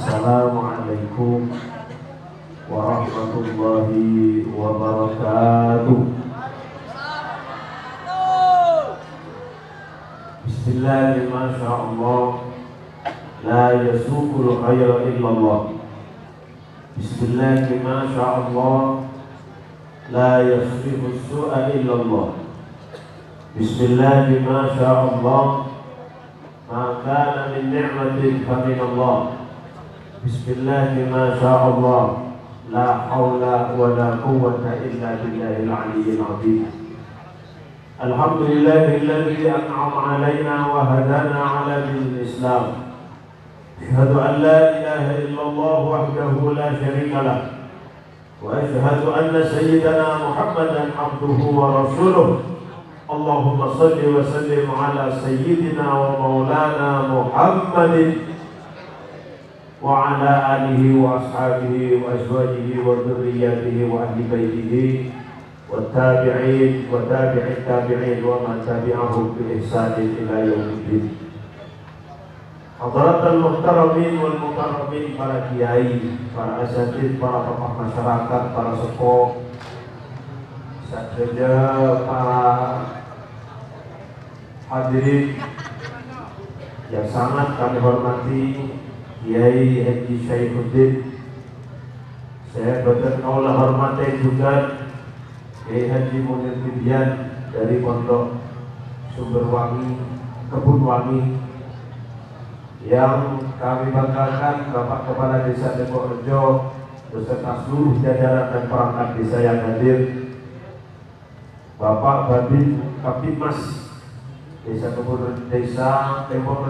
Assalamualaikum warahmatullahi wabarakatuh. Bismillahirrahmanirrahim. La yasukul khaira illallah. Bismillahirrahmanirrahim. La yasrifu su'a illallah. Bismillahirrahmanirrahim. Ma kana min ni'matin fa min Allah. Bismillahirrahmanirrahim. La haula wa la quwwata illa billahil aliyyil azim. Alhamdulillahilladzi an'ama 'alaina wa hadana 'ala dinil Islam. Asyhadu an la ilaha illallah wahdahu la syarika lah. Wa asyhadu anna sayyidana Muhammadan 'abduhu wa rasuluh. Allahumma salli wa sallim ala sayyidina wa maulana Muhammadin wa ala alihi wa ashabihi wa azwajihi wa dhurriyyatihi wa ahli baitihi wa tabi'in wa tabi'in tabi'in wa man tabi'ahum bi ihsanin ila yaumiddin. Hadratul muhtaramin wal mukarramin, para kiai, para asatidz, para tokoh masyarakat, para sepuh, saja para hadirin yang sangat kami hormati, Kiai Haji Syaifuddin. Saya betul-betul hormati juga Kiai Haji Munir Tibian dari Pondok Sumberwangi, Kebunwangi, yang kami banggakan Bapak Kepala Desa Depok Rejo beserta seluruh jajaran dan perangkat desa yang hadir, Bapak Babin Kapitmas Desa Depok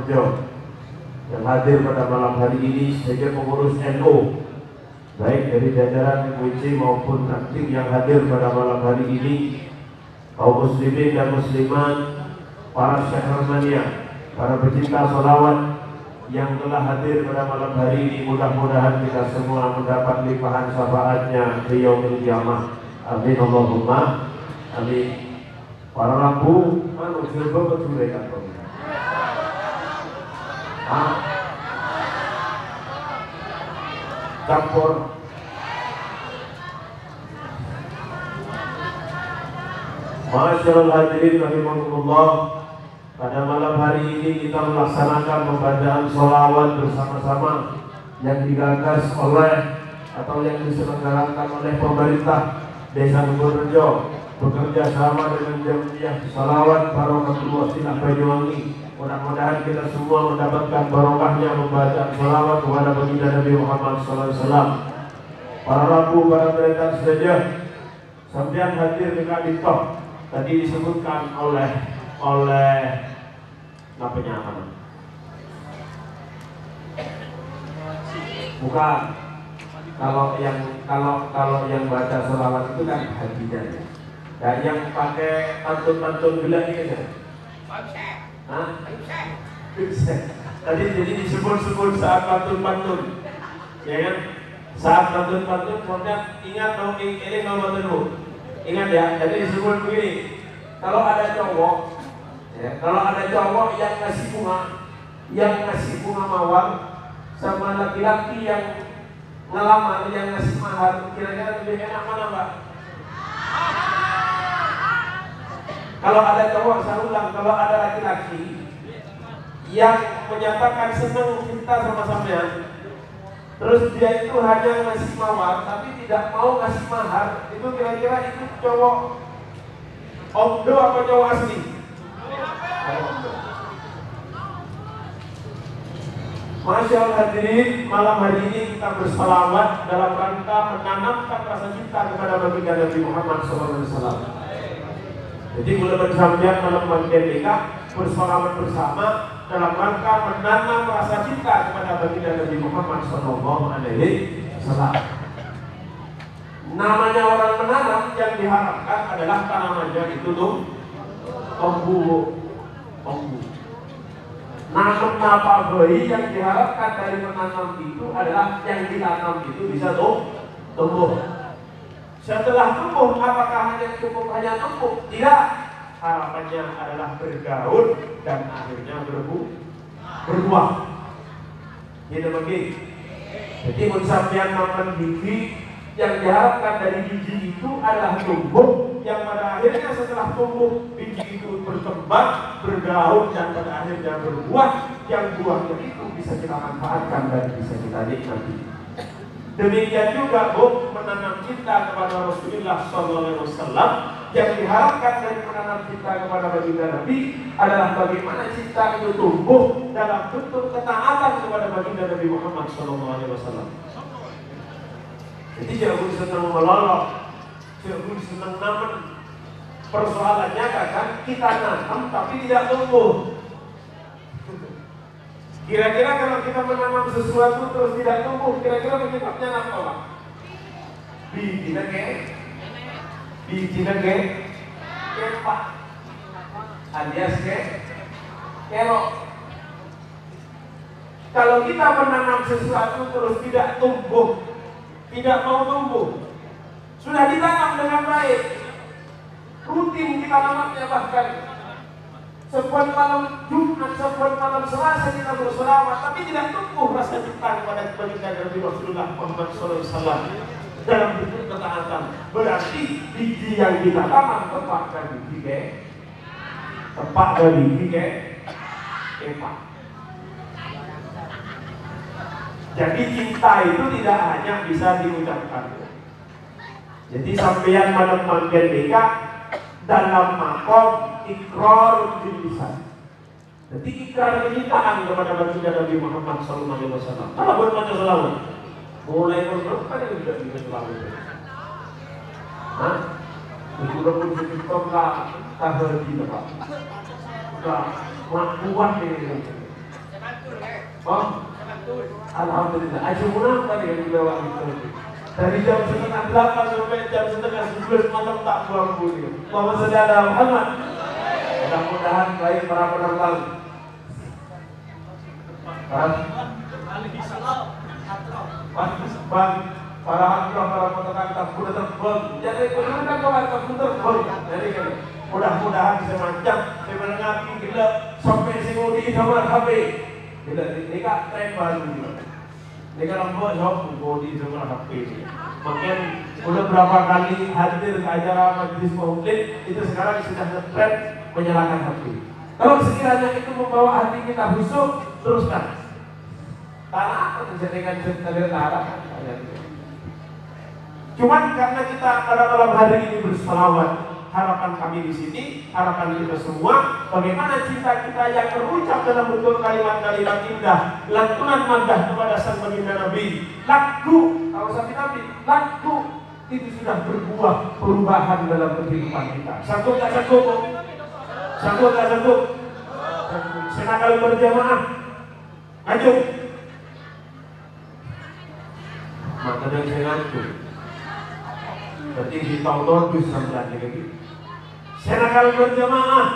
Rejo yang hadir pada malam hari ini, sebagai pengurus NU baik dari jajaran WC maupun aktif yang hadir pada malam hari ini, kaum muslimin dan muslimat, para syekh-mania, para pecinta sholawat yang telah hadir pada malam hari ini. Mudah-mudahan kita semua mendapat limpahan syafaatnya di yaumil qiyamah. Amin Allahumma amin. Para lampu manusia betul mereka campur Masyaallah hadirin rahimakumullah. Pada malam hari ini kita melaksanakan pembacaan sholawat bersama-sama yang digagas oleh atau yang diselenggarakan oleh pemerintah Desa Depok bekerja sama dengan Jamiah Sholawat Barakatul Wasilah Banyuwangi. Mudah-mudahan kita semua mendapatkan barokahnya membaca sholawat kepada baginda Nabi Muhammad SAW. Para rabu, para mereka saja sampean hadir di Kadito tadi disebutkan oleh namanya apa? Bukan. Kalau yang baca sholawat itu kan hajinya. Dan yang pakai pantun-pantun gila ini kan? Tadi jadi disebut-sebut saat pantun-pantun, ya kan? Saat pantun-pantun, kemudian ingat dong, ini nomor dulu. Ingat ya, jadi disebut begini. Kalau ada cowok yang ngasih bunga mawar sama laki-laki yang ngelamar yang ngasih mahar, kira-kira lebih enak mana, Pak? Kalau ada cowok, saya ulang, kalau ada laki-laki yang menyatakan senang cinta sama sampean, terus dia itu hanya ngasih mawar tapi tidak mau ngasih mahar, itu kira-kira itu cowok omdo apa cowok asli? Masya Allah hadirin, malam hari ini kita bersalawat dalam rangka menanamkan rasa cinta kepada baginda Nabi Muhammad SAW. Jadi mulai bersamaan malam Merdeka bersalawat bersama dalam rangka menanam rasa cinta kepada baginda Nabi Muhammad SAW. Namanya orang menanam, yang diharapkan adalah tanamannya itu tuh ombu. Nanam apa bayi, yang diharapkan dari menanam itu adalah yang ditanam itu bisa tumbuh. Setelah tumbuh, apakah hanya cukup hanya tumbuh? Tidak. Harapannya adalah bergaul dan akhirnya berbuah. Ini bagi Jadi sampeyan makan gigi, yang diharapkan dari biji itu adalah tumbuh, yang pada akhirnya setelah tumbuh biji itu berkembang, berdaun, dan pada akhirnya berbuah, yang buahnya itu bisa kita manfaatkan dan bisa kita nikmati. Demikian juga menanam cinta kepada Rasulullah SAW, yang diharapkan dari menanam cinta kepada baginda Nabi adalah bagaimana cinta itu tumbuh dalam bentuk ketaatan kepada baginda Nabi Muhammad SAW. Jadi jangan senang melolok, jangan senang namen. Persoalannya kadang kita nanam tapi tidak tumbuh. Kira-kira kalau kita menanam sesuatu terus tidak tumbuh, kira-kira penyebabnya apa, Pak? Biji nege, kepak, alias kelok. Kalau kita menanam sesuatu terus tidak tumbuh, tidak mau tumbuh, sudah ditanam dengan baik, rutin kita nanamnya, bahkan sebuah malam Jumat, sebuah malam Selasa kita berselawat, tapi tidak tumbuh rasa cinta kepada baginda Nabi Rasulullah Muhammad SAW dalam bentuk ketaatan. Berarti biji yang kita tanam tepat dari biji tepat dari biji kepak. Jadi cinta itu tidak hanya bisa diucapkan. Jadi sampeyan malam manggen nikah dalam makom ikrar bil lisan. Jadi ikrar kecintaan kepada baginda Nabi Muhammad SAW. Kalau berbaca selawat, mulai berapa yang tidak bisa selawat? Hah? Sudah pun sedikit lah, tak berhenti pak. Sudah kuat ini. Oh, alhamdulillah. Aja munam tadi yang dibawa itu. Dari jam 7:30 sampai jam 10:30 malam tak pulang bunyi. Muhammad sallallahu alaihi Muhammad. Mudah-mudahan baik para penonton. Bang, para hakim, para penonton tak boleh terbang. Jadi benar kawan tak boleh terbang. Jadi mudah-mudahan semacam sebenarnya kita sampai singodi sama HP. Kita ini kan tren baru. Ini kan lembut jauh bodi sama HP. Makin udah berapa kali hadir ke acara majelis maulid, itu sekarang sudah ngetren menyalakan HP. Kalau sekiranya itu membawa hati kita busuk, teruskan. Karena apa terjadikan cerita-cerita. Cuman karena kita pada malam hari ini berselawat, harapan kami di sini, harapan kita semua, bagaimana cinta kita yang terucap dalam bentuk kalimat-kalimat indah, lantunan madah kepada sang baginda Nabi, laku, kalau sampai Nabi, laku itu sudah berbuah perubahan dalam kehidupan kita. Sanggup tak sanggup? Sanggup tak sanggup? Senakal berjamaah, maju. Maka dari saya ngantuk. Berarti di tahun bisa sampai lagi. Senakal berjamaah.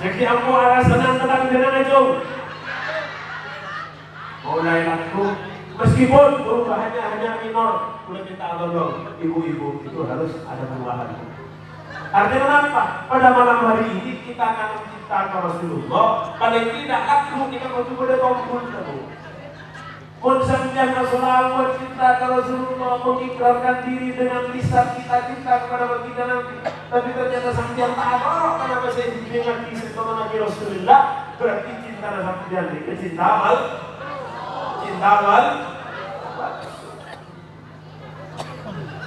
Jadi aku arah senang tenang dengan aja. Mulai laku, meskipun perubahannya hanya minor, boleh minta tolong ibu-ibu itu harus ada perubahan. Artinya apa? Pada malam hari ini kita akan cinta kepada Rasulullah. Paling tidak aku kita mau coba kumpul dulu. Konsepnya Rasulullah cinta kepada Rasulullah, mengikrarkan diri dengan lisan kita cinta kepada baginda Nabi. Tapi ternyata sampai tak ada kenapa saya dengan kisah kepada Nabi Rasulullah. Berarti cinta sampai ini cinta awal.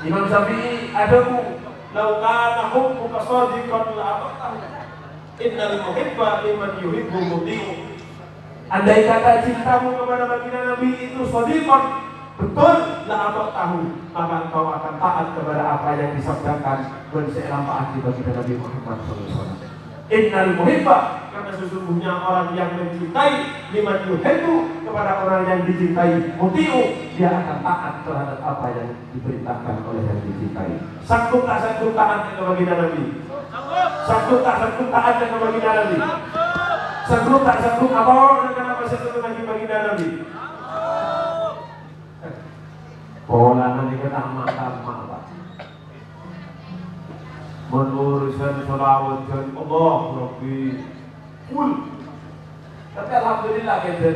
Imam Syafi'i ada bu, laukana hubbuka shadiqan la'atahu. Innal muhibba liman yuhibbu muti'u. Andai kata cintamu kepada baginda Nabi itu shadiqan, betul la'atahu, maka engkau akan taat kepada apa yang disabdakan dan seirama taat baginda Nabi Muhammad SAW. Innal muhibba, karena sesungguhnya orang yang mencintai liman yuhibbu, kepada orang yang dicintai muti'u, dia akan taat terhadap apa yang diperintahkan oleh yang dicintai. Sanggup tak sanggup taat kepada baginda Nabi? Sanggup tak sanggup taat kepada baginda Nabi? Sanggup tak sanggup apa dan kenapa sanggup bagi baginda Nabi? Pola nanti kita tamak-tamak menuliskan salawat dan Allah Rabbi kul Tapi alhamdulillah kita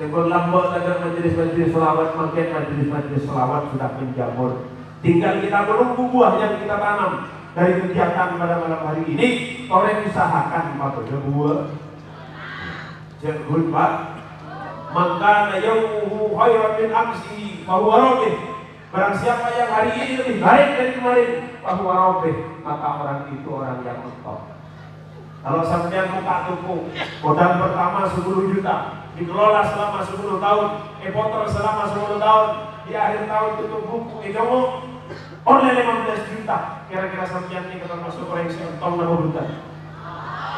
dengan lambat agar majelis-majelis selawat, makin majelis-majelis selawat sudah menjamur. Tinggal kita menunggu buah yang kita tanam dari kegiatan pada malam hari ini. Orang usahakan pada buah jangan pak. Maka yaumuhu khairan min amsihi fahuwa rabih. Barang siapa yang hari ini lebih baik dari kemarin, fahuwa rabih, maka orang itu orang yang mentok. Kalau sampean buka toko, modal pertama 10 juta, dikelola selama 10 tahun, e-motor selama 10 tahun, di akhir tahun tutup buku, kamu online 15 juta. Kira-kira sampean ini kita masuk koreksi entong nama buta.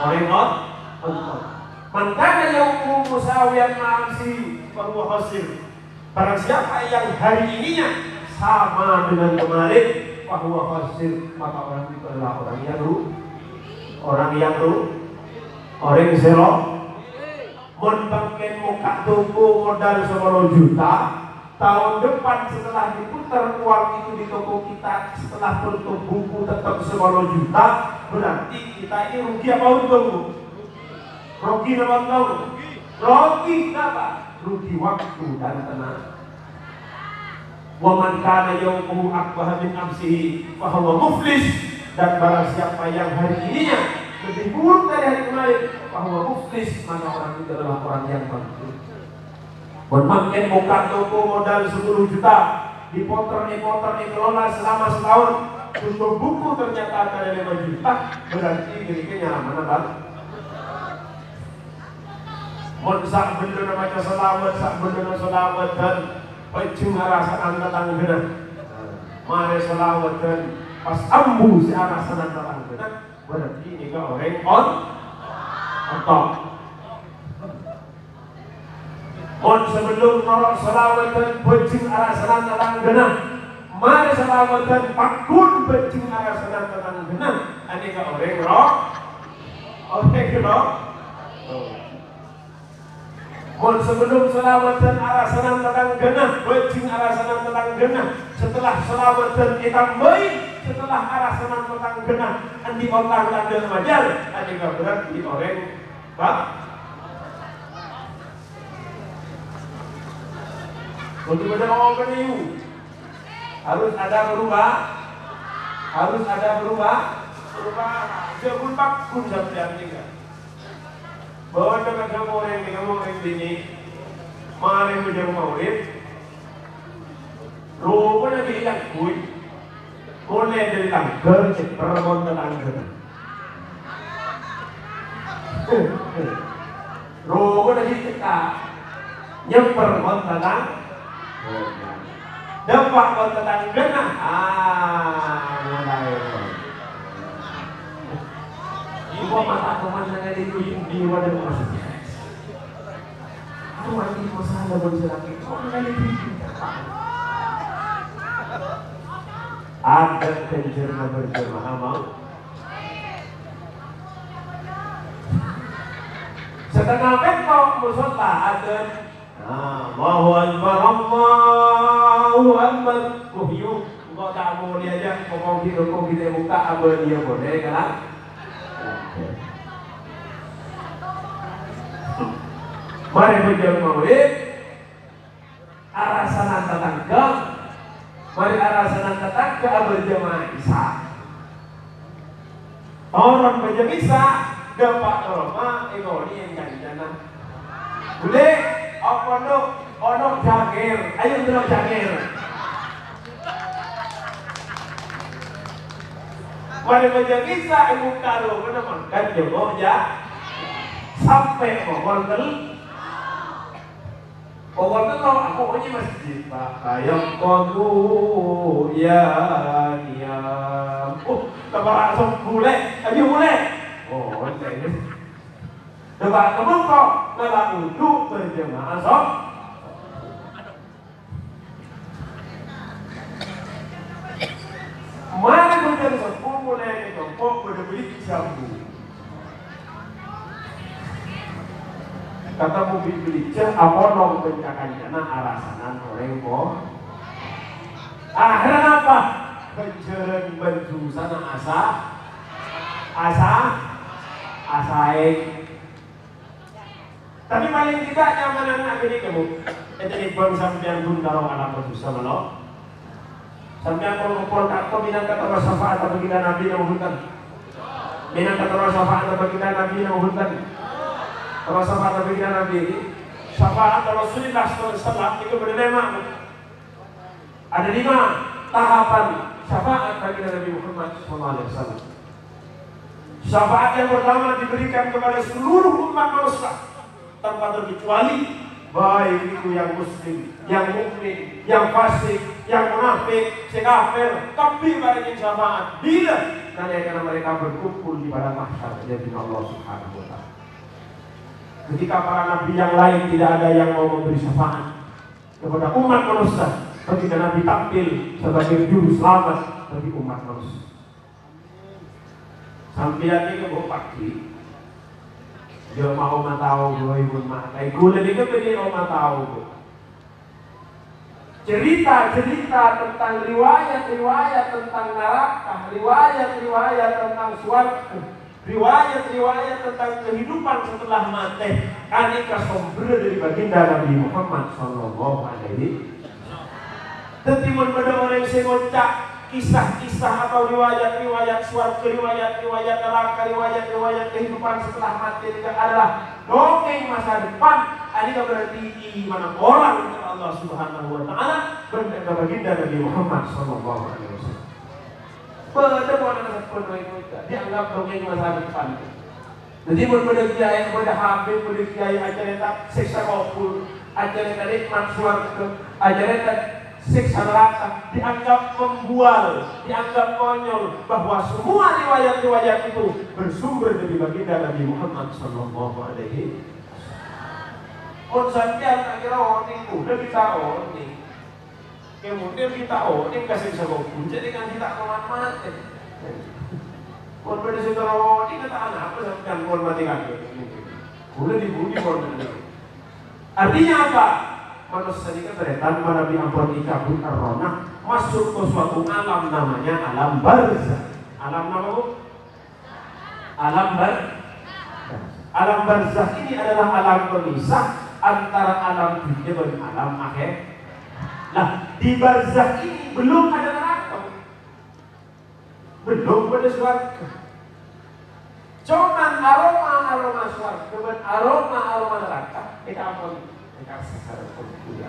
Orang entong. Mangkana yaumuhu musawiyan ma'amsi fahuwa khasir. Barang siapa yang hari ininya sama dengan kemarin, fahuwa khasir, maka orang itu adalah orang yang orang zero. Mun bangken muka toko modal 10 juta, tahun depan setelah diputar uang itu di toko kita, setelah tutup buku tetap 10 juta, berarti kita ini rugi apa untung? Rugi apa untung? Rugi apa? Rugi waktu dan tenaga. Wa man kana yawmuhu aqbaha min amsihi fa huwa muflis. Dan barang siapa yang hari ininya lebih buruk dari hari kemarin, bahwa muflis, maka orang itu adalah orang yang bangkrut. Makin buka toko modal 10 juta, dipotong dikelola selama setahun, tutup buku ternyata ada 5 juta, berarti dirinya mana bang? Sak benda macam selawat dan pecung rasa angkatan benar. Mari selawat dan pas ambu si arah sana terang benar, berarti ini ke orang top. Mon sebelum norok selawat dan pecung arah sana terang benar, mari selawat dan pakun pecung arah sana terang benar, ini ke orang rock. Mon sebelum selawat dan arah senang tentang genah, bajing arah senang tentang genah. Setelah selawat dan kita baik, setelah arah senang tentang genah, andi otak dan majar, andi kabaran di orang pak. Untuk baca ngomong peniu, harus ada berubah. Jangan pakun sampai tinggal. Bawa dengan kamu orang ini, mari menjadi maulid. Rupa lagi yang kui, mulai dari tangger, permon tangger. Rupa lagi kita nyemper mon tang, dapat mon tangger nah, mulai. Ibu mata pemandangan itu yang diwadah maksudnya. Aku lagi masalah bagi laki. Kok mengenai itu? Ada pencerna berjemaah mau. Setengah kok musola ada. Allahu Akbar, Allahu Akbar. Yuk, kok tak mau diajak kok kita buka abah dia boleh kan? Mari berjalan maulid, arah sana tetangga, mari arah sana tetangga berjamaah Isya. Orang berjamaah Isya, dapat norma ekonomi yang jangan. Boleh, apa ono jagir, ayo dulu jagir. Mari berjamaah Isya, ibu karo, kenapa? Kan jodoh ya, sampai mohon pokoknya kalau aku punya masjid Pak ayam kogu ya niam tambah langsung boleh ayo boleh ini tambah kamu kok ngelak untuk berjemaah sok mana berjemaah sok boleh kok berbeli jambu. Kata mobil belica apa nong pencakan jana arasanan orang ko akhiran apa penjeren baju sana asaik Tapi paling tidak nyaman anak ini kamu. Itu pun sampean pun kalau anak susah malah. Sampean kalau kau minat kata syafaat atau kita Nabi yang menghutang. Minat kata syafaat atau kita Nabi yang menghutang. Kalau syafaat atau kita Nabi ini syafaat Rasulullah SAW itu bernama ada 5 tahapan syafaat bagi Nabi Muhammad SAW. Syafaat yang pertama diberikan kepada seluruh umat manusia tanpa terkecuali, baik itu yang muslim, yang mukmin, yang fasik, yang munafik, sekafir, tapi bagi syafaat bila nanti karena mereka berkumpul di padang mahsyar di Allah Subhanahu wa taala. Ketika para nabi yang lain tidak ada yang mau memberi syafaat kepada umat manusia, ketika Nabi tampil sebagai juru selamat bagi umat manusia. Sampai ini ke pagi, dia mau tahu gue ibu mak, kayak gue lebih kepengen mau tahu. Cerita-cerita tentang riwayat-riwayat tentang neraka, riwayat-riwayat tentang surga, riwayat-riwayat tentang kehidupan setelah mati, aneka sumber dari baginda Nabi Muhammad Sallallahu Alaihi. Tetimun pada orang yang ngocak kisah-kisah atau riwayat-riwayat surga, riwayat-riwayat neraka, riwayat-riwayat kehidupan setelah mati itu adalah dongeng masa depan. Ini berarti iman orang kepada Allah Subhanahu Wa Taala berkata baginda Nabi Muhammad Sallallahu Alaihi Wasallam. Pada orang itu dianggap dongeng masa depan. Jadi pada kiai, pada habib, pada kiai ajareta siksa kubur, ajareta nikmat surga, ajareta siksa neraka, dianggap membual, dianggap konyol, bahwa semua riwayat-riwayat itu bersumber dari baginda Nabi Muhammad Sallallahu Alaihi Wasallam. Sampeyan tak kira orang udah kita orang. Kemudian kita ini kasih sabuk jadi kan kita kawan mati. Kalau pada saudara ini kata anak apa sampai kawan mati kan? Udah dibudi kawan mati. Artinya apa? Manusia ini kan tanpa Nabi ampun dicabut arona masuk ke suatu alam namanya alam barzah. Alam apa bu? Alam barzah ini adalah alam pemisah antara alam dunia dan alam akhir. Nah, di barzah ini belum ada neraka, belum ada surga. Cuman aroma surga dan aroma neraka kita ampun kita secara kultur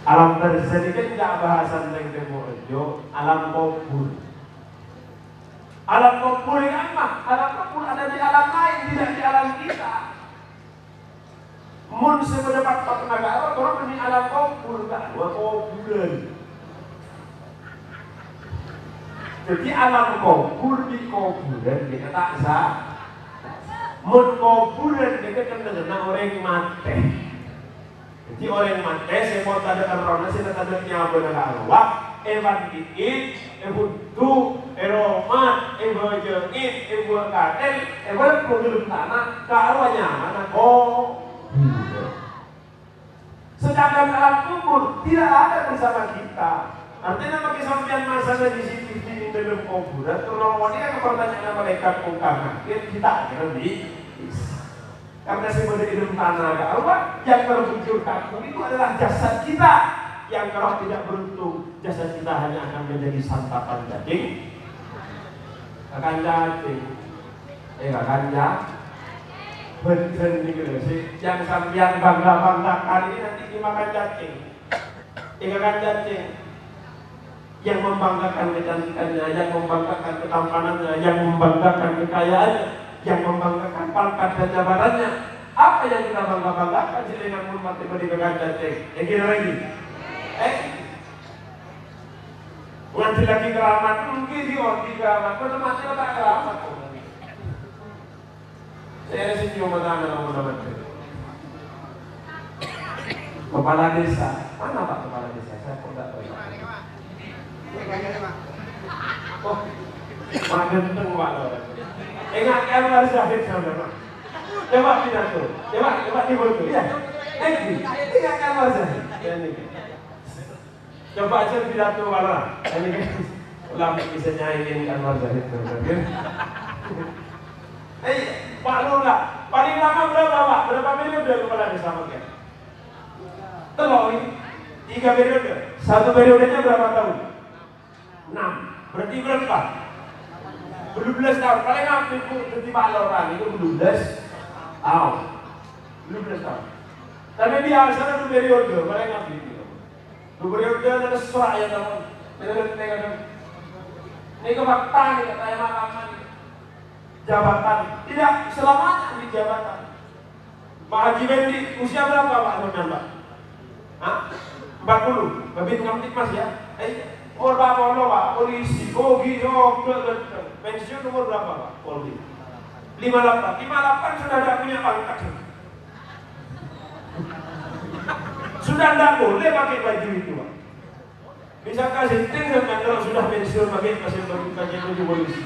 alam barzah ini kan tidak bahasan yang demojo, alam kubur. Alam kubur ini apa? Alam kubur ada di alam lain, tidak di alam kita. Mun semendapat negara orang ini alam kubur tak dua kuburan. Jadi alam kubur di kuburan kita tak sah. Mun kuburan kita kan dengan orang mati. Jadi orang mati semua tak ada karena saya tak ada nyawa dengan arwah. Evan diit, ebutu, eromat, ebojengit, ebuakatel, evan penggelum tanah, ke arwahnya mana kok? Sedangkan alam kubur tidak ada bersama kita. Artinya bagi sampean masanya di CCTV di dalam kuburan, terlalu ini kan pertanyaan malaikat mungkar kita akan karena semuanya di dalam tanah ke arwah yang terbujur kaku itu adalah jasad kita yang kalau tidak beruntung jasad kita hanya akan menjadi santapan daging, akan daging, akan bener nih gitu sih. Yang sampean bangga-banggakan ini nanti dimakan cacing, ikan cacing. Yang membanggakan kecantikannya, yang membanggakan ketampanannya, yang membanggakan kekayaannya, yang membanggakan pangkat dan jabatannya. Apa yang kita bangga-banggakan sih dengan mati berikan cacing? Kira lagi, nganti lagi keramat, mungkin di keramat, kalau mati tak keramat. Saya senyum mata anak kepala desa. Mana Pak kepala desa? Saya kok tak tahu. Oh, ganteng Pak. Ingat Anwar Zahid saudara. Coba pidato. Coba difoto ya. Ingat Anwar Zahid. Coba aja pidato wala. Ini kan ulama bisa nyanyiin Anwar Zahid saudara. Pak Lula, paling lama berapa Pak? Berapa menit? 3 periode. Satu periodenya berapa tahun? 6. Berarti berapa? 12 tahun. Paling apa itu di Paloran itu 12 tahun. 12 tahun. Tapi biasa itu periode, paling apa itu? Dua periode ada sesuatu ya teman. Ini kebaktan, kata yang makan jabatan. Tidak selamanya di jabatan. Pak Haji Bendi usia berapa Pak Nonan Pak? 40. Babin Kamtipmas ya? Umur berapa Pak? Polisi. Oh gitu. Pensiun umur berapa Pak? Polri. 58. 58 sudah tidak punya pangkat. Sudah tidak boleh pakai baju itu Pak. Bisa kasih ting sampai kalau sudah pensiun pakai baju polisi.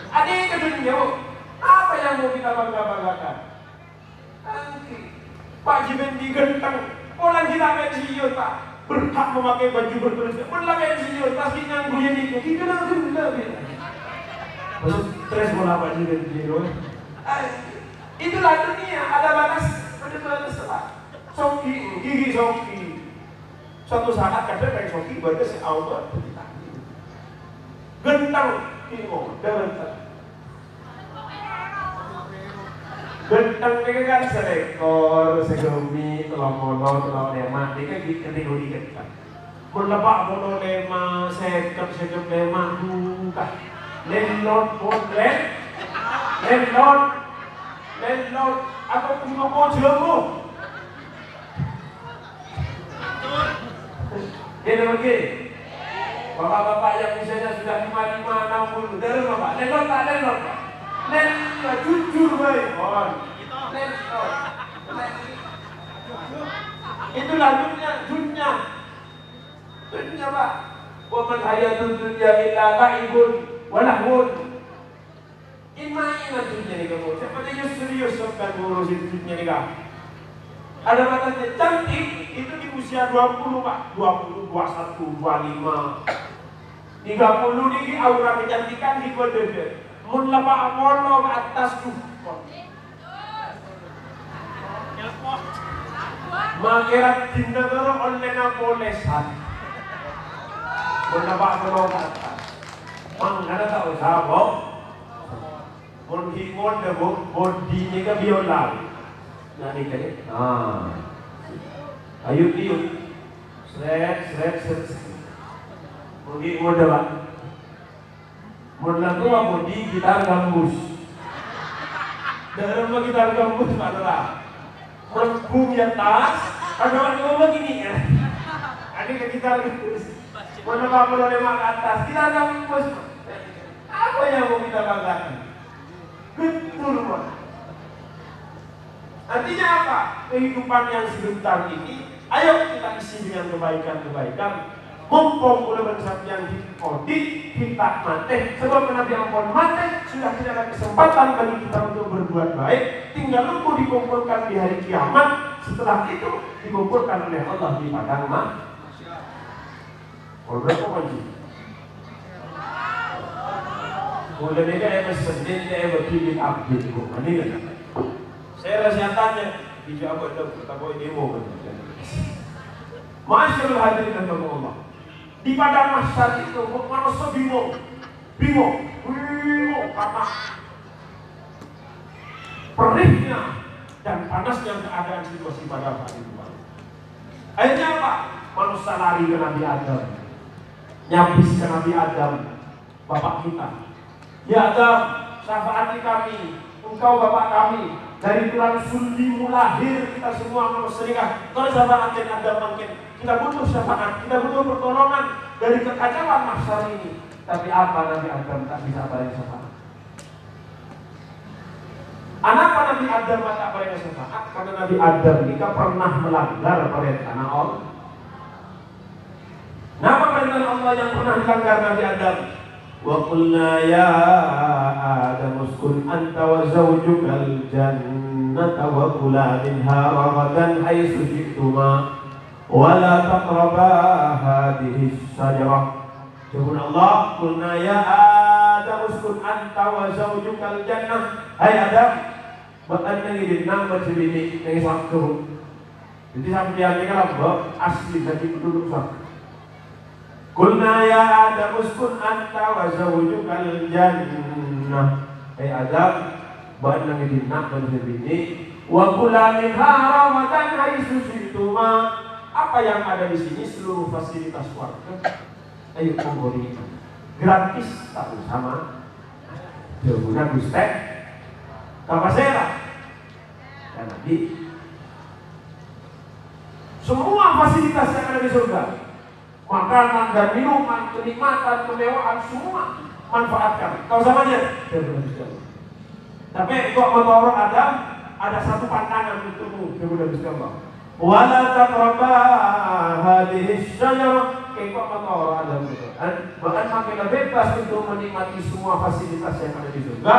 Adik kedua apa yang mau kita bangga-banggakan? Pak Jibendi genteng, orang kita pensiun Pak, berhak memakai baju bertuliskan. Pernah pensiun, pasti nganggunya dikit, kita gila. Maksud stres bola Pak Jibendi. Itulah dunia, ada batas Pak. Gigi Soki. Suatu saat kadang kayak Soki batas auto genteng, genteng ini kan selektor, segemi, telomono, telonema, ini kan kategori kita. Berlepak mono lema, segem lema, bukan. Landlord, atau pengopo jelmu. Ini lagi, bapak-bapak yang misalnya sudah 55, 60, dari bapak, landlord Pak. Landlord, jujur baik, landlord. Itulah dunia Pak. Wa man hayatud dunya illa la'ibun wa lahwun. Iman dunia ni kamu. Siapa dia serius akan ngurusin dunia ni kamu. Ada batasnya. Cantik itu di usia 20 Pak. 20, 21, 25, 30 ni aura kecantikan di kode. Mun lama mono ke atas cukup. Makirat dinda toro online polesan. Mun lama mono ke atas. Mangana tahu sabok. Mun himon debo body ni ke biola. Nani kene? Ayo tiup. Sret. Mun himon deba. Mula tua bodi gitar gambus. Dalam gitar gambus adalah merbung di atas. Ada begini ya. Ada ke gitar gambus. Mana apa boleh ke atas? Gitar gambus. Apa yang mau kita banggakan? Betul Pak. Artinya apa? Kehidupan yang sebentar ini, ayo kita isi dengan kebaikan. Mumpung ulah bersaksian di kodi kita mati, sebab Nabi ampun mati sudah tidak ada kesempatan bagi kita untuk berbuat baik. Tinggal nunggu dikumpulkan di hari kiamat. Setelah itu dikumpulkan oleh Allah di padang mahsyar. Berapa kunci? Boleh juga yang sendiri yang berpilih abdi itu. Ini kan? Saya rasa tanya dijawab dong. Kita boleh demo kan? Masyaallah hadirin Allah. Di padang mahsyar itu manusia bingung karena perihnya dan panasnya keadaan situasi pada saat itu. Akhirnya apa? Manusia lari ke Nabi Adam, nyabis ke Nabi Adam, bapak kita. Ya Adam, syafaati kami, engkau bapak kami. Dari tulang sulbimu lahir kita semua manusia. Kalau syafaat Adam mungkin kita butuh syafaat, kita butuh pertolongan dari kekacauan mahsyar ini. Tapi apa Nabi Adam tak bisa beri syafaat? Kenapa Nabi Adam tak beri syafaat? Karena Nabi Adam ini pernah melanggar perintah Allah. Kenapa perintah Allah yang pernah dilanggar Nabi Adam? Wa qulna ya Adam uskun anta wa zawjukal jannata wa kula minha ragadan haitsu syi'tuma wa la taqraba hadhihi asy-syajarah. Jawab Allah, qulna ya Adam uskun anta wa zawjukal jannah. Hai Adam, bukan lagi di nang berjudi ini sakku. Jadi sampai ini kalau asli jadi penduduk surga. Qulna ya Adam uskun anta wa zawjukal jannah. Adam, buat nang dinak dan sebini. Wa kula minha rawatan haitsu syi'tuma. Apa yang ada di sini seluruh fasilitas warga. Ayo menggori gratis tak sama. Jauhnya gustek, kapasera. Dan nanti semua fasilitas yang ada di surga, makanan dan minuman, kenikmatan, kemewahan, semua manfaatkan. Tahu samanya? Tapi kok kata orang Adam, ada satu pantangan untukmu, kemudian Allah. Wala taqraba hadhihi syajarah. Kok kata orang Adam itu? Bahkan makin bebas untuk menikmati semua fasilitas yang ada di surga.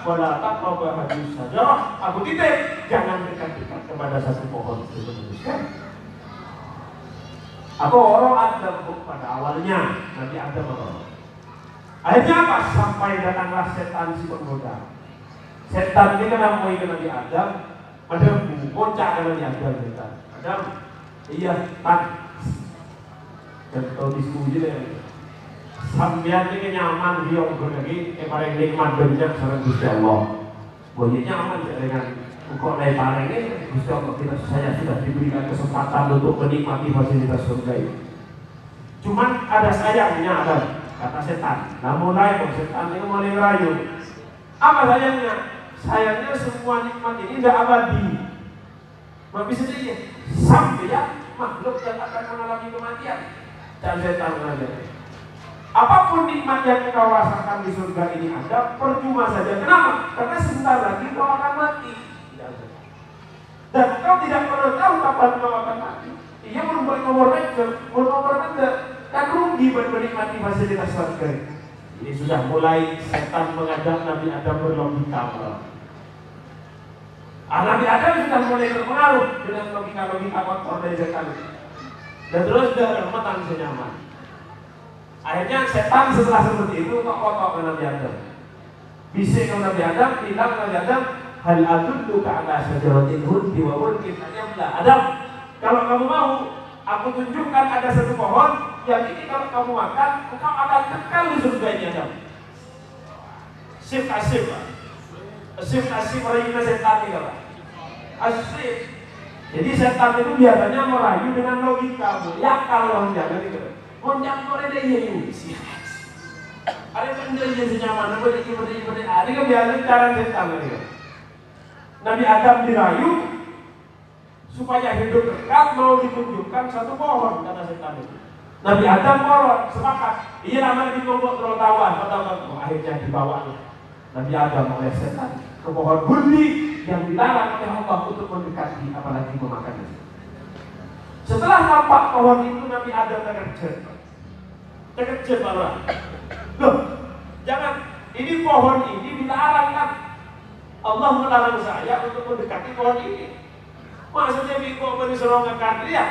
Wala taqraba hadhihi syajarah. Aku titip, jangan dekat-dekat kepada satu pohon. Aku orang Adam pada awalnya Nabi Adam orang. Akhirnya apa? Sampai datanglah setan si penggoda. Setan ini kan mau ikut Nabi Adam. Ada bocah kan Nabi Adam setan. Adam, iya tan. Contoh diskusi deh. Sambian ini nyaman dia orang lagi. Paling nikmat banyak sarang Gusti Allah. Boleh nyaman dengan kok naik barang ini, Gusti Allah saya sudah diberikan kesempatan untuk menikmati fasilitas surga ini. Cuman ada sayangnya ada kata setan. Nah mulai setan ini mulai rayu. Apa sayangnya? Sayangnya semua nikmat ini tidak abadi. Maka bisa saja sampai ya makhluk yang akan mengalami kematian. Dan setan mengajar. Apapun nikmat yang kau rasakan di surga ini ada, percuma saja. Kenapa? Karena sebentar lagi kau akan mati. Dan kau tidak pernah tahu kapan kau akan mati. Ia membuat nomor anda dan rugi menikmati fasilitas surga. Ini sudah mulai setan mengajak Nabi Adam berlogika. Nabi Adam sudah mulai terpengaruh dengan logika-logika kotor dari setan. Dan terus dia remetan senyaman. Akhirnya setan setelah seperti itu kok kotor ke Nabi Adam. Bisik ke Nabi Adam, bilang ke Nabi Adam, hal adulluka ala syajaratil khuldi wa mulkin la yabla. Adam, kalau kamu mau, aku tunjukkan ada satu pohon yang ini kalau kamu makan, engkau akan kekal di surga ini Adam. Asif merayunya setan ini Pak. Asif. Jadi setan itu biasanya merayu dengan logika, ya kalau jangan itu. Monjang kore deh ini. Ada benda yang senyaman, ada ini kan biasa cara setan ini. Nabi Adam dirayu supaya hidup kekal, mau ditunjukkan satu pohon kata setan itu. Nabi Adam morot sepakat. Iya namanya ditumbuk terlalu tawan. Akhirnya dibawa Nabi Adam oleh setan ke pohon huldi yang dilarang oleh Allah untuk mendekati apalagi memakannya. Setelah tampak pohon itu Nabi Adam terkejut Allah. Loh, jangan. Ini pohon ini dilarang kan? Allah melarang saya untuk mendekati pohon ini. Maksudnya kok menyerongakan dia?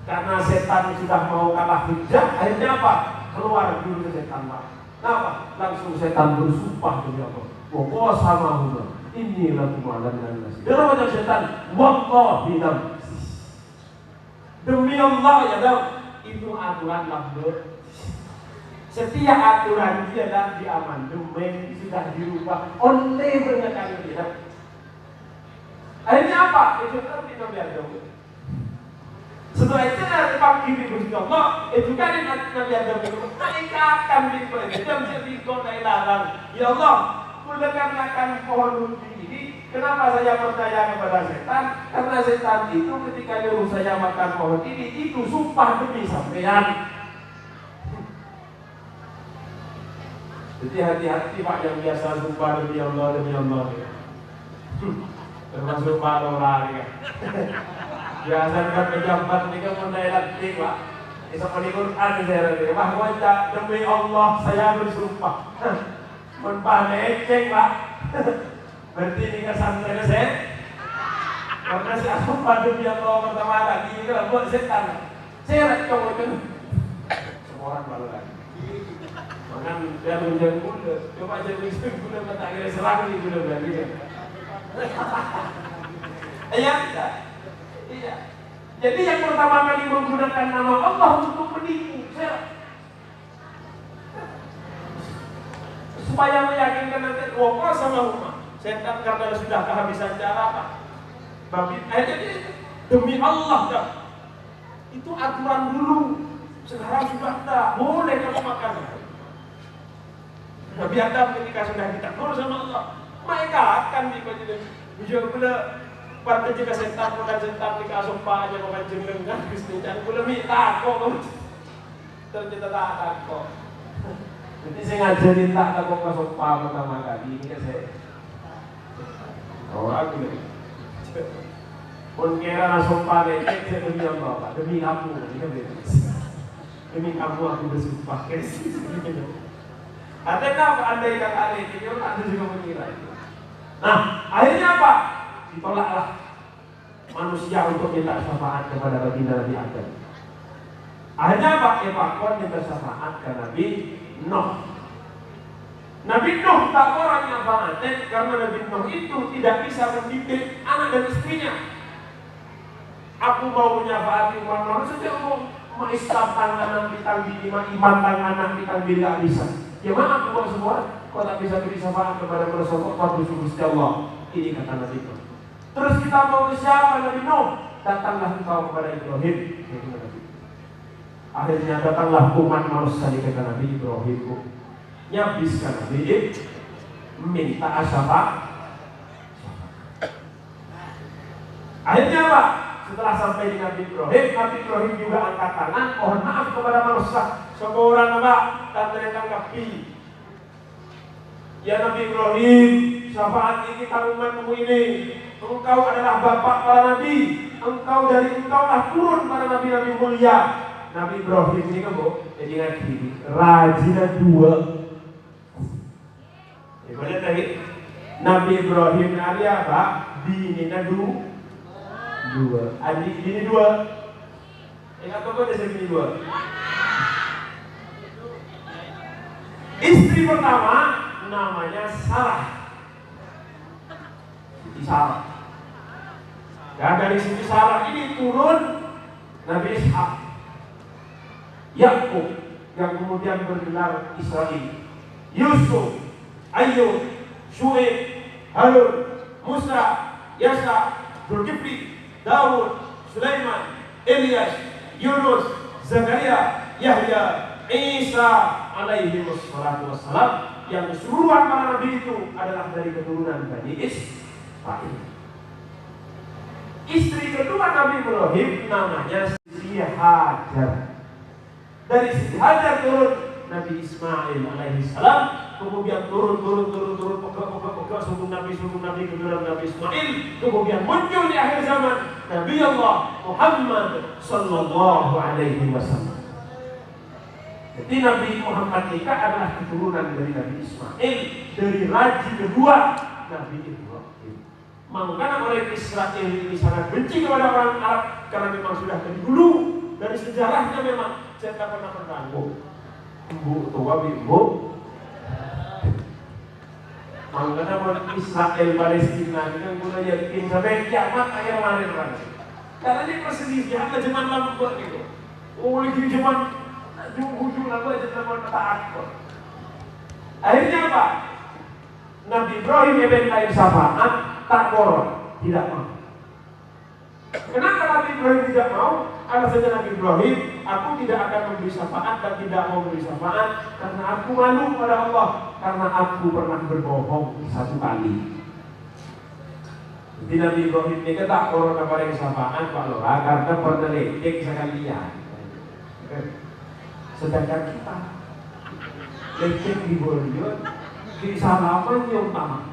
Karena setan sudah mau kalah hujah, akhirnya apa? Keluar dulu setan Pak. Kenapa? Langsung setan bersumpah demi Allah. Wah sama Allah. Inilah kemalan dan nasi. Dia macam setan. Wallahi demi Allah ya dong. Itu aturan lahir. Setiap aturan dia dan diamandemen sudah dirubah oleh berkali tidak. Akhirnya apa? Itu kan kita biar dong. Setelah itu nanti pagi di Gusti Allah itu kan Nabi Adam itu mereka akan diperhitungkan jadi kota ilalang. Ya Allah, mendekatkan pohon huldi ini. Kenapa saya percaya kepada setan? Karena setan itu ketika nyuruh saya makan pohon ini itu sumpah demi sampean. Jadi hati-hati Pak yang biasa sumpah demi Allah. Termasuk Pak Lora ya. Biasa kan pejabat ini kan mendayakan Pak. Isap di Quran saya lagi. Bahwa demi Allah saya bersumpah. Menpaleceng Pak. Berarti ini kesan saya. Karena saya sumpah demi Allah pertama lagi ini kan buat setan. Saya coba semua orang malu lagi. Makanya dia menjadi muda. Coba jadi muda tak kira serang ni muda berarti. Ayat tak. Iya. Jadi yang pertama kali menggunakan nama Allah untuk menipu, supaya meyakinkan nanti waqah sama rumah. Setan karena sudah kehabisan cara apa? Babi, jadi demi Allah dah. Itu aturan dulu. Sekarang sudah tak boleh kamu makan. Nabi Adam ketika sudah ditegur sama Allah, mereka akan bisa pula pada jika setan makan setan di kasumpa aja makan jeneng kan Gusti dan pula minta kok ternyata tak kok. Jadi saya ngajarin tak kok kasumpa pertama kali ini kan saya. Oh aku lagi. Pun kira kasumpa lecet saya demi Allah Pak, demi kamu ini kan demi kamu aku bersumpah Artinya apa? Andai kata lecet, Anda juga mengira itu. Nah, akhirnya apa? Ditolaklah manusia untuk minta syafaat kepada baginda Nabi Adam. Akhirnya apa? Eva minta syafaat ke Nabi Nuh. Nabi Nuh tak orang yang fanatik karena Nabi Nuh itu tidak bisa mendidik anak dan istrinya. Aku mau menyafaati umat manusia, aku mau Islam tangan kita lima iman tangan kita tidak bisa. Ya mana aku mau semua? Kau tak bisa beri syafaat kepada manusia kau Gusti Allah. Ini kata Nabi Nuh. Terus kita mau ke siapa Nabi Nuh? Datanglah engkau kepada Ibrahim. Akhirnya datanglah umat manusia di kata Nabi Ibrahim. Nyabiskan Nabi minta syafaat. Akhirnya apa? Setelah sampai di Nabi Ibrahim juga angkat tangan, mohon maaf kepada manusia. Semua orang apa? Dan tanggapi. Ya Nabi Ibrahim, syafaat ini tanggunganmu ini. Engkau adalah bapak para nabi. Engkau dari engkaulah turun para nabi-nabi mulia. Nabi Ibrahim ini kan bu, jadi ngaji rajina dua. Ibadah tadi Nabi Ibrahim hari apa? Bini dua. Adik bini dua. Ingat kok ada bini dua. Istri pertama namanya Sarah. Siti Sarah. Dan dari Siti Sarah ini turun Nabi Ishak, Yakub yang kemudian bergelar Israel, Yusuf, Ayub, Syuaib, Harun, Musa, Yasa, Zulkifli, Daud, Sulaiman, Ilyas, Yunus, Zakaria, Yahya, Isa alaihi wassalam, yang keseluruhan para nabi itu adalah dari keturunan Bani Israil. Istri kedua Nabi Ibrahim namanya Siti Hajar. Dari Siti Hajar turun Nabi Ismail alaihi salam, kemudian turun pokok sungguh Nabi keturunan Nabi Ismail, kemudian muncul di akhir zaman Nabi Allah Muhammad sallallahu alaihi wasallam. Jadi Nabi Muhammad ini adalah keturunan dari Nabi Ismail, dari raja kedua Nabi Ibrahim. Makanya oleh Israel ini sangat benci kepada orang Arab karena memang sudah dari dulu, dari sejarahnya memang saya tak pernah mengganggu. Bu tua ibu, makanya orang Israel Palestina ini kan mulai yakin sampai kiamat akhir kemarin kan. Karena ini perselisihan zaman lama gitu. Oleh zaman ujung lama zaman taat. Akhirnya apa? Nabi Ibrahim yang syafaat tak koron, tidak mau. Kenapa Nabi Ibrahim tidak mau? Alasannya Nabi Ibrahim, aku tidak akan memberi syafaat dan tidak mau memberi syafaat karena aku malu pada Allah, karena aku pernah berbohong satu kali. Jadi Nabi Ibrahim ini tak koron kepada yang syafaat Pak Lora karena pernah lecek sekalian. Sedangkan kita lecek di Borneo, di salaman yang utama.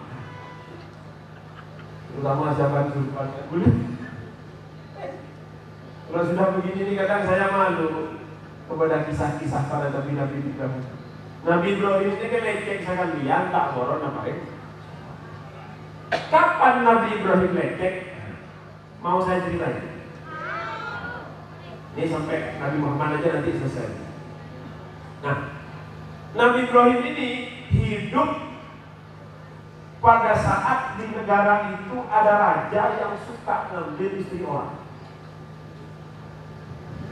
Terutama zaman Zulfan boleh. Kalau sudah begini nih kadang saya malu kepada kisah-kisah para nabi-nabi di dahulu. Nabi Ibrahim ini kan lecek sekalian tak koron apa ya? Kapan Nabi Ibrahim lecek? Mau saya ceritain? Ini sampai Nabi Muhammad aja nanti selesai. Nah, Nabi Ibrahim ini hidup pada saat di negara itu ada raja yang suka ngambil istri orang.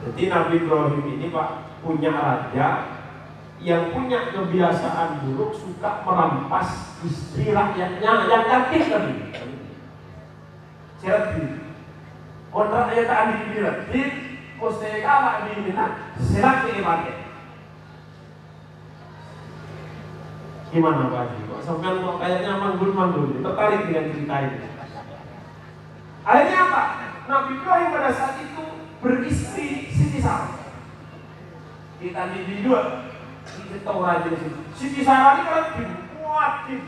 Jadi Nabi Ibrahim ini Pak punya raja yang punya kebiasaan buruk, suka merampas istri rakyatnya yang cantik tadi. Jadi, kontrak rakyat tadi bilang, di koseka di mana selak dipakai. Gimana Pak Haji? Kok sampai kok kayaknya manggul-manggul, tertarik dengan cerita ini. Akhirnya apa? Nabi Ibrahim pada saat itu beristri Siti Sarah. Kita di dua. Kita tahu raja Siti Sarah ini kan kuatin,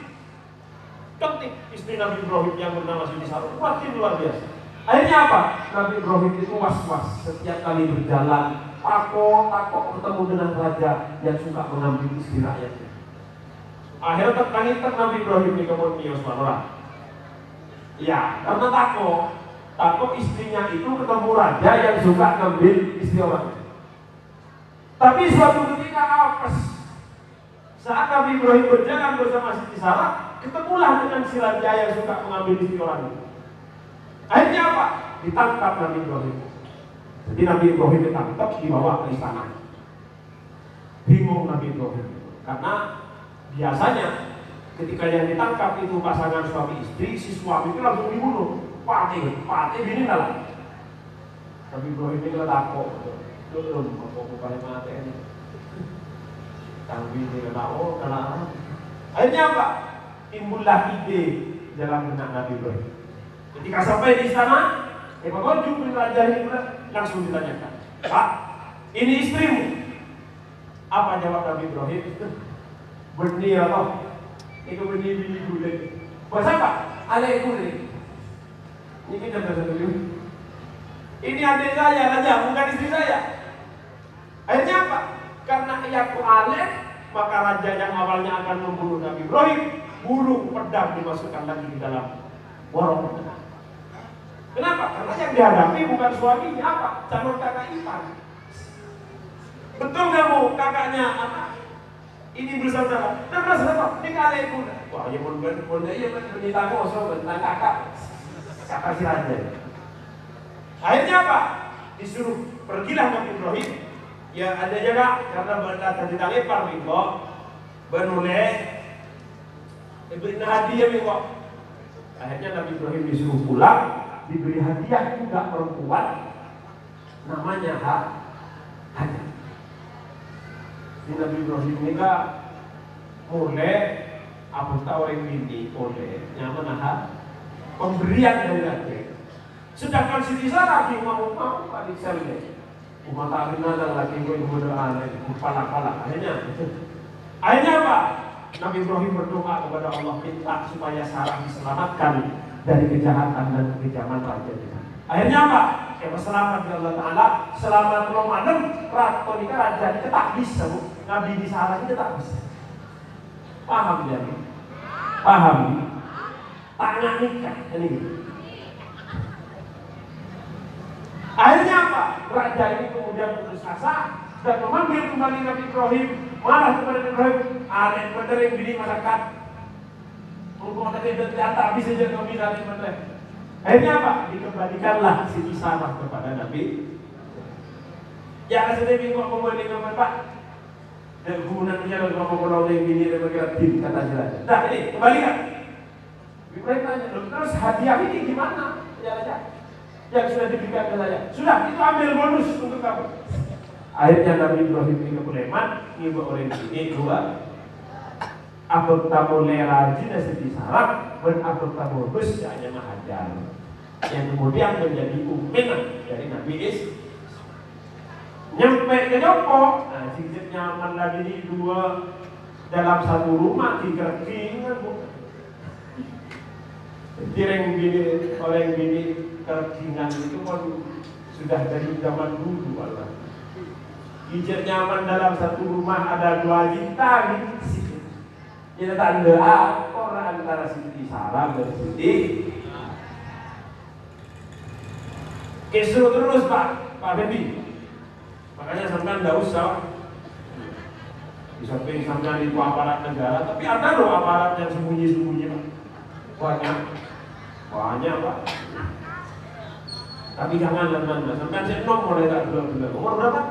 cantik istri Nabi Ibrahim yang bernama Siti Sarah, kuatin luar biasa. Akhirnya apa? Nabi Ibrahim itu was-was setiap kali berjalan, takut bertemu dengan raja yang suka mengambil istri rakyatnya. Akhirnya tertangis Nabi Ibrahim di kebun Mioswara. Ya, karena takut istrinya itu ketemu raja yang suka ngambil istri orang. Tapi suatu ketika apes, saat Nabi Ibrahim berjalan bersama Siti Sarah, ketemulah dengan si raja yang suka mengambil istri orang itu. Akhirnya apa? Ditangkap Nabi Ibrahim. Jadi Nabi Ibrahim ditangkap, dibawa ke istana. Bingung Nabi Ibrahim, karena biasanya ketika yang ditangkap itu pasangan suami istri, si suami itu langsung dibunuh. Pati bini dalam. Nabi Ibrahim ini takut. Belum mau paling mati ini. Kami tidak tahu kenapa. Akhirnya apa? Timbullah ide dalam benak Nabi Ibrahim. Ketika sampai di istana, Pak Konjung bin Raja ini langsung ditanyakan, Pak, ini istrimu? Apa jawab Nabi Ibrahim? Benih apa? Itu benih bini gulai. Bahasa apa? Ada gulai. Ini kita bahasa dulu. Ini adik saya, Raja, bukan istri saya. Akhirnya apa? Karena ia kualeh, maka raja yang awalnya akan membunuh Nabi Ibrahim, burung pedang dimasukkan lagi di dalam warung. Kenapa? Karena yang dihadapi bukan suaminya, apa? Calon kakak ipar. Betul kamu kakaknya apa? Ini bersaudara. Nah, bersaudara. Ini kalian pun. Wah, ya pun iya berita kosong tentang kakak. Kakak si raja. Akhirnya apa? Disuruh pergilah Nabi Ibrahim. Ya ada juga karena benda tadi lepar minggu benuleh diberi hadiah minggu. Akhirnya Nabi Ibrahim disuruh pulang, diberi hadiah juga perempuan namanya Hajar. Di Nabi Ibrahim ini mulai Abu Tawar ini oleh nyaman pemberian dari raja. Sedangkan Siti Sarah mau pada selnya. Umat akhirnya lagi gue berdoa kepala akhirnya apa? Nabi Ibrahim berdoa kepada Allah minta supaya Sarah diselamatkan dari kejahatan dan kekejaman raja kita. Akhirnya apa? Selamat ya Allah Ta'ala, selamat Ramadan, Ratu ini raja ini tak bisa, Nabi di Sarah ini tak bisa. Paham ya? Paham? Tanya nikah ini. Akhirnya apa? Raja ini kemudian putus asa dan memanggil kembali Nabi Ibrahim, marah kepada Nabi Ibrahim, ada yang benar yang bini masyarakat. Untuk tadi tak bisa jadi kami dari mana. Akhirnya apa? Dikembalikanlah Siti Sarah kepada Nabi. Ya sudah minggu kembali dengan Pak. Dan gunanya kalau mau pulau yang bini dan bergerak tim kata raja. Nah ini kembalikan. Ibrahim tanya, terus hadiah ini gimana? Ya raja. Yang sudah diberikan ke saya. Sudah, itu ambil bonus untuk kamu. Akhirnya Nabi Ibrahim ini kemuleman, ibu orang ini dua. Abang tamu leraji dan Siti Sarah, dan abang tamu bus hanya Hajar. Yang kemudian menjadi ummah dari Nabi Is. Nyampe ke Joko, nah singkat nyaman lagi ini dua dalam satu rumah tiga keringan bu. Direng bini, oleh bini keringan itu kan sudah dari zaman dulu Allah. Hijab nyaman dalam satu rumah ada dua juta gitu. Kita tanda orang antara Siti Sarah dan Siti. Kisru terus Pak Fendi. Makanya sampai tidak usah. Di samping sampai itu aparat negara, tapi ada loh aparat yang sembunyi-sembunyi Pak. Banyak Pak. Tapi jangan teman-teman, sampai saya nom mulai tak dua-dua. Umur berapa?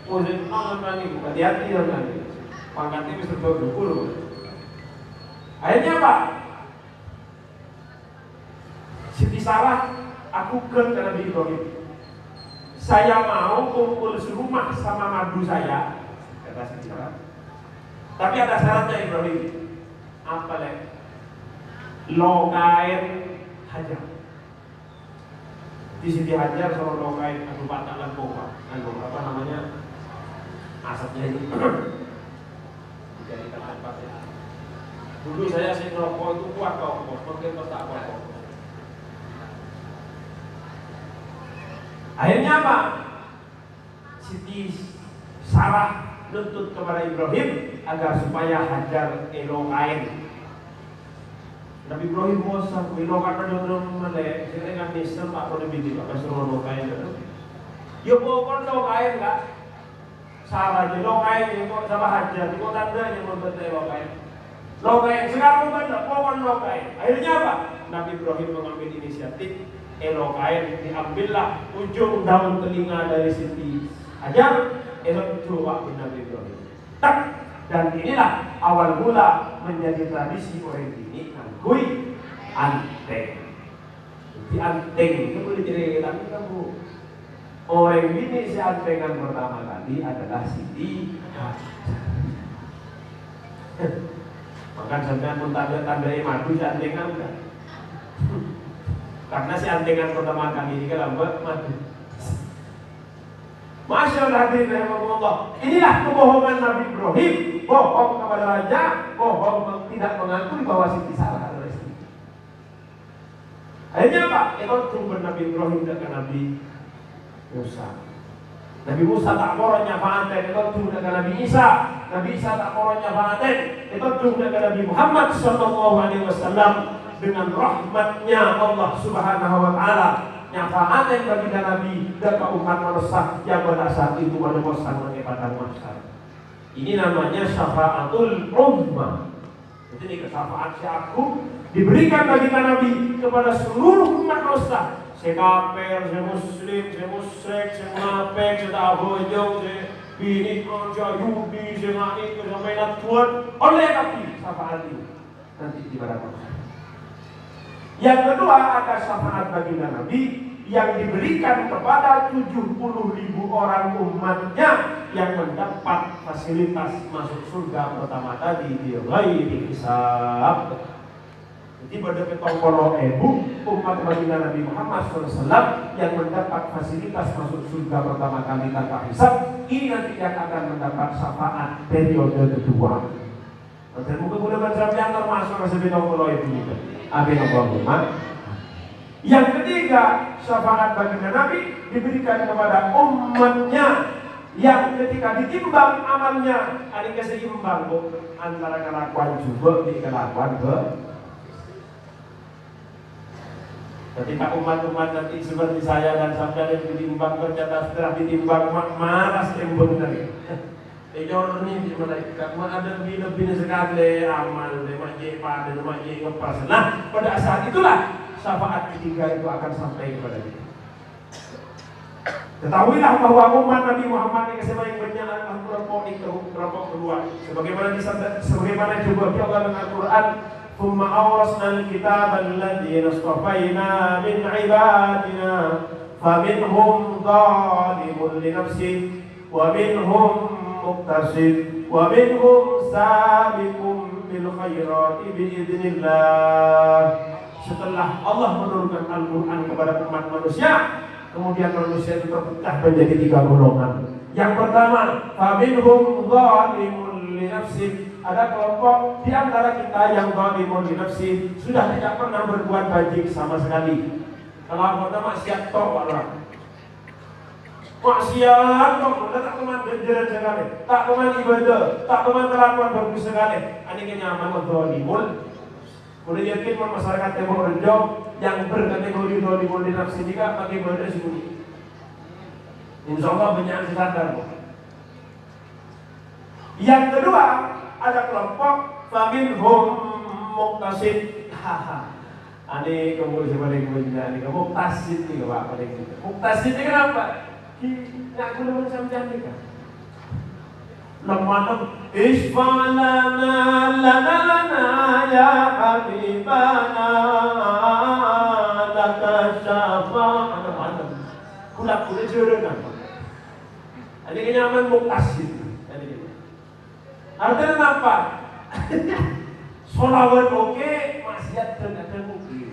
Umur saya nom teman ini, hati-hati teman ini. Pangkatnya bisa 20. Akhirnya apa? Siti Sarah, aku ke Nabi Ibrahim. Saya mau kumpul serumah sama madu saya, kata Siti Sarah. Tapi ada syaratnya Ibrahim. Apa lek? Lokain hajar. Di Siti Hajar kalau lokain aku patah lampung pak. Apa namanya? Asapnya ini. Dijadikan tempat ya. Dulu saya sih ngerokok itu kuat kok, mungkin pas tak kuat. Akhirnya apa? Siti Sarah nuntut kepada Ibrahim agar supaya Hajar elokain. Nabi Ibrahim bosan, elokan menurut melek, sini kan Mister tak boleh bikin apa suruh elokain itu. Ya pokoknya elokain nggak? Sarah elokain, kok sama Hajar, kok tanda yang membuat elokain. Lokain, sekarang benar, pokoknya lokain. Akhirnya apa? Nabi Ibrahim mengambil inisiatif, elokain, diambillah ujung daun telinga dari Siti Hajar, coba Nabi Ibrahim. Tak. Dan inilah awal mula menjadi tradisi orang ini ngangkui anteng. Di anteng itu boleh jadi tapi kamu orang ini si antengan pertama kali adalah Siti Hajar. Maka sampai pun tanda-tandai madu si antengan kan. Karena si antengan pertama kali ini kan madu. Masya Allah hadirin rahimahullah. Inilah kebohongan Nabi Ibrahim. Bohong kepada raja, bohong tidak mengakui bahwa Siti Sarah adalah istri. Akhirnya apa? Itu jumpa Nabi Ibrahim dengan Nabi Musa. Nabi Musa tak koranya fa'aten, itu jumpa dengan Nabi Isa. Nabi Isa tak koranya fa'aten, itu jumpa dengan Nabi Muhammad SAW dengan rahmatnya Allah Subhanahu Wa Taala. Nyafa'aten bagi Nabi dan umat manusia yang pada saat itu pada bosan kepada masyarakat. Ini namanya syafaatul ummah. Jadi ini syafaat si aku diberikan bagi Nabi kepada seluruh umat manusia. Si kafir, si muslim, si musyrik, si munafik, si tabojong, si bini kerja yudi, si ngani, si mainan tuan. Oleh Nabi syafaat ini nanti di pada manusia. Yang kedua ada syafaat bagi Nabi yang diberikan kepada 70.000 orang umatnya yang mendapat fasilitas masuk surga pertama tadi di ghairi hisab. Jadi pada ketongkolo umat baginda Nabi Muhammad SAW yang mendapat fasilitas masuk surga pertama kali tanpa hisab, ini nanti yang akan mendapat syafaat periode kedua. Dan mudah-mudahan sampai termasuk sebagai ketongkolo itu. Amin Allahumma. Yang ketiga, syafaat baginda Nabi diberikan kepada umatnya yang ketika ditimbang amalnya ada keseimbang antara kelakuan juga di kelakuan ketika umat-umat nanti seperti saya dan sampai ditimbang ternyata setelah ditimbang malas embun tadi. Ejor ini malaikat ada lebih sekali amal demak jepa dan demak ngepas. Nah, pada saat itulah syafaat ketiga itu akan sampai kepada kita. Ketahuilah bahwa umat Nabi Muhammad yang sebaik-baiknya adalah kelompok kedua. Sebagaimana juga Allah dengan Al-Quran, "Tsumma awrasna al-kitaba alladzi nastafaina min ibadina, faminhum zalimun li nafsihi, wa minhum muqtasid, wa minhum sabiqun bil khairati biidznillah." Setelah Allah menurunkan Al-Quran kepada umat manusia, kemudian manusia itu terpecah menjadi 3 golongan. Yang pertama, faminhum zalimun li nafsihi. Ada kelompok di antara kita yang zalimun li nafsihi, sudah tidak pernah berbuat baik sama sekali. Kalau anggota maksiat tok orang. Maksiat tok, tak teman berjalan sekali, tak teman ibadah, tak teman kelakuan bagus sekali. Ini kenyaman zalimun. Boleh yakin masyarakat Timur Rejo yang berkategori zalimun li nafsi juga pakai ibadah sembunyi. Insya Allah banyak yang sadar. Yang kedua, ada kelompok faminhum muqtasid. Ani kamu sebagai punya, ani kamu Muktasid nih pak paling gitu. Muktasid ini kenapa? Aku belum sampai nih kan. Lemah isfalana lana ya habibana laka syafa'ana kulak jodoh nama. Ini kenyaman Muktasid. Artinya apa? Solawat oke, maksiat dan mungkin.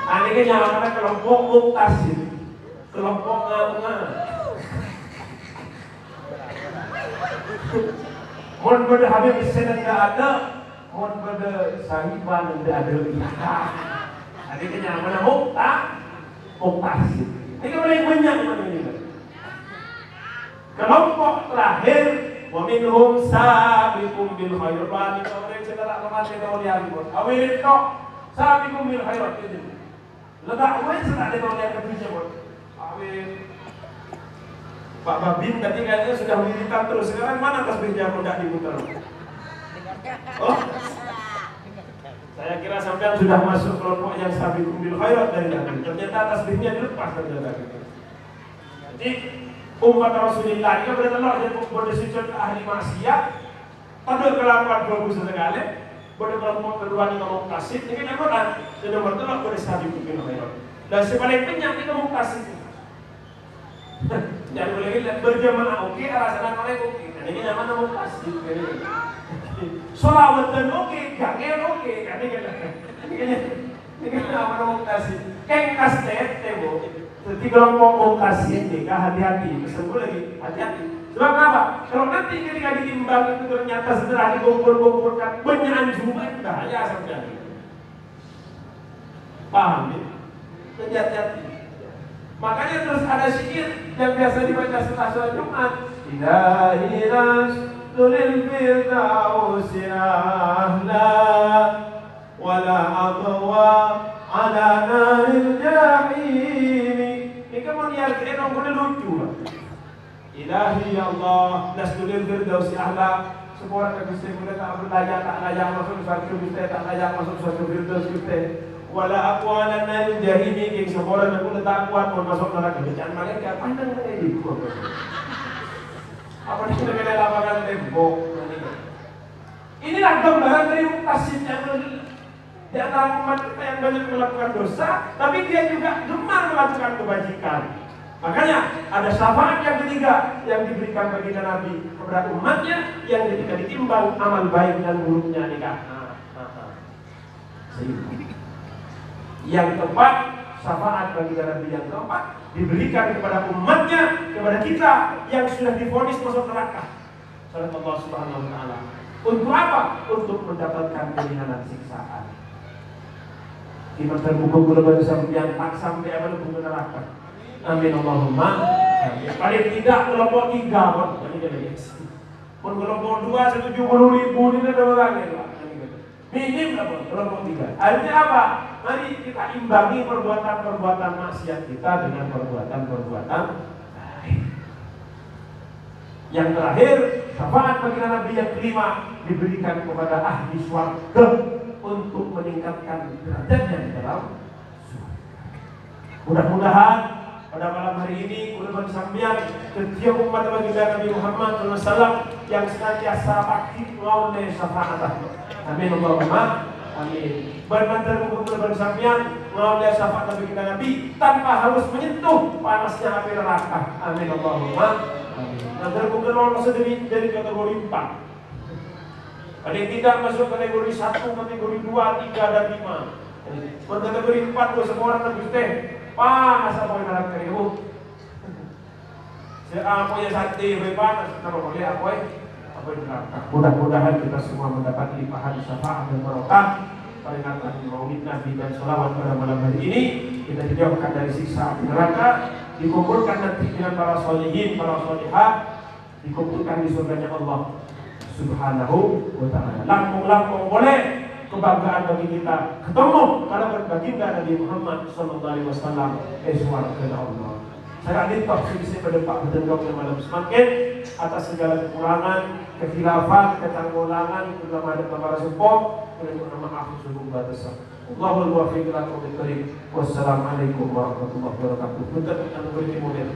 Ini kenyaman kelompok Muktasid, kelompok nganga. Mohon pada Habib Senan tidak ada, mohon pada sahiban tidak ada. Ini kenyaman Muktasid. Ini paling banyak mana ini. Kelompok terakhir, wa minhum sabiqum bil khairat. Kalau mereka tidak mengerti kalau dia libur, awalin kok sabiqum bil khairat itu. Letak awal sudah ada kalau dia kerja buat awal. Pak Babin tadi kayaknya sudah wiritan terus. Sekarang mana tasbihnya kalau tidak diputar? Oh, saya kira sampai sudah masuk kelompok yang sabiqum bil khairat dari tadi. Ternyata tasbihnya dilepas ternyata. Jadi umat Rasulullah ini benar-benar jadi berdasarkan ahli maksiat. Pada kelakuan bagus sekali. Pada kelompok kedua ini kamu kasih. Ini kan apa kan? Dan nomor dua pada sabiqum bil khairat. Dan sebaliknya ini kamu kasih. Jangan boleh berjamaah oke, alasan oleh oke. Ini namanya kamu kasih. Solawat dan oke, gangen oke. Ini kan namanya kamu kasih. Kayak kasih tebo. Jadi kelompok Muktasid ini hati-hati, pesanku lagi hati-hati. Sebab apa? Kalau nanti ketika ditimbang itu ternyata setelah dikumpul-kumpulkan banyak juga bahaya sampai. Paham ya? Hati-hati. Makanya terus ada syair yang biasa dibaca setelah sholat Jumat. Ilahi rasulil firdausi ahla wala atwa ala naril jahim. Kemudian kita nongkrong lucu lah. Ilahi ya Allah, nasdulil firdausi ahla. Semua orang yang bisa tak berlayak, tak layak masuk surga kita, tak layak masuk surga firdaus kita. Wala aqwalan naril jahimi, yang semua orang yang tak kuat mau masuk neraka. Jangan malaikat pandang ini. Apa di sini kita lapangan tembok? Inilah gambaran dari Muktasid yang di antara umat kita yang banyak melakukan dosa, tapi dia juga gemar melakukan kebajikan. Makanya ada syafaat yang ketiga yang diberikan bagi Nabi kepada umatnya yang ketika ditimbang amal baik dan buruknya nikah. Yang keempat, syafaat bagi Nabi yang keempat diberikan kepada umatnya, kepada kita yang sudah divonis masuk neraka. Salat Allah Subhanahu wa taala. Untuk apa? Untuk mendapatkan keringanan siksaan. Kita terbuka bulan sampai tak sampai apa pun neraka. Amin Allahumma. Paling tidak kelompok 3 pun. Pun kelompok 2 170.000 ini ada orangnya. Minim lah pun kelompok 3. Artinya apa? Mari kita imbangi perbuatan-perbuatan maksiat kita dengan perbuatan-perbuatan baik. Yang terakhir, syafaat bagi Nabi yang kelima diberikan kepada ahli swarga untuk meningkatkan derajatnya di dalam surga. Mudah-mudahan pada malam hari ini kurban sambian setiap umat baginda Nabi Muhammad SAW yang senantiasa aktif oleh syafaat. Amin Allahumma amin. Bermantar kurban sambian oleh syafaat baginda Nabi tanpa harus menyentuh panasnya api neraka. Amin Allahumma amin. Nanti kurban dari kategori 4. Ada yang tidak masuk kategori 1, kategori 2, 3, dan 5. Kategori 4 semua orang lebih teh panas apa yang dalam keribu. Apa yang sate panas, kenapa boleh apa yang neraka. Mudah-mudahan kita semua mendapat limpahan syafaat dan barokah peringatan Maulid Nabi dan sholawat pada malam hari ini. Kita dijauhkan dari siksa api neraka, dikumpulkan nanti dengan para sholihin, para sholihah, dikumpulkan di surganya Allah Subhanahu wa ta'ala. Lampung-lampung boleh, kebanggaan bagi kita ketemu kalau baginda Nabi Muhammad sallallahu alaihi wasallam eswar kepada Allah. Saya top sisi pada Pak Bedengkau yang malam semakin atas segala kekurangan, kekhilafan, ketanggulangan, terutama ada para support, oleh nama maaf sebelum batasan. Allahul muwaffiq ila aqwamit thoriq. Wassalamualaikum warahmatullahi wabarakatuh. Bentar kita beri model.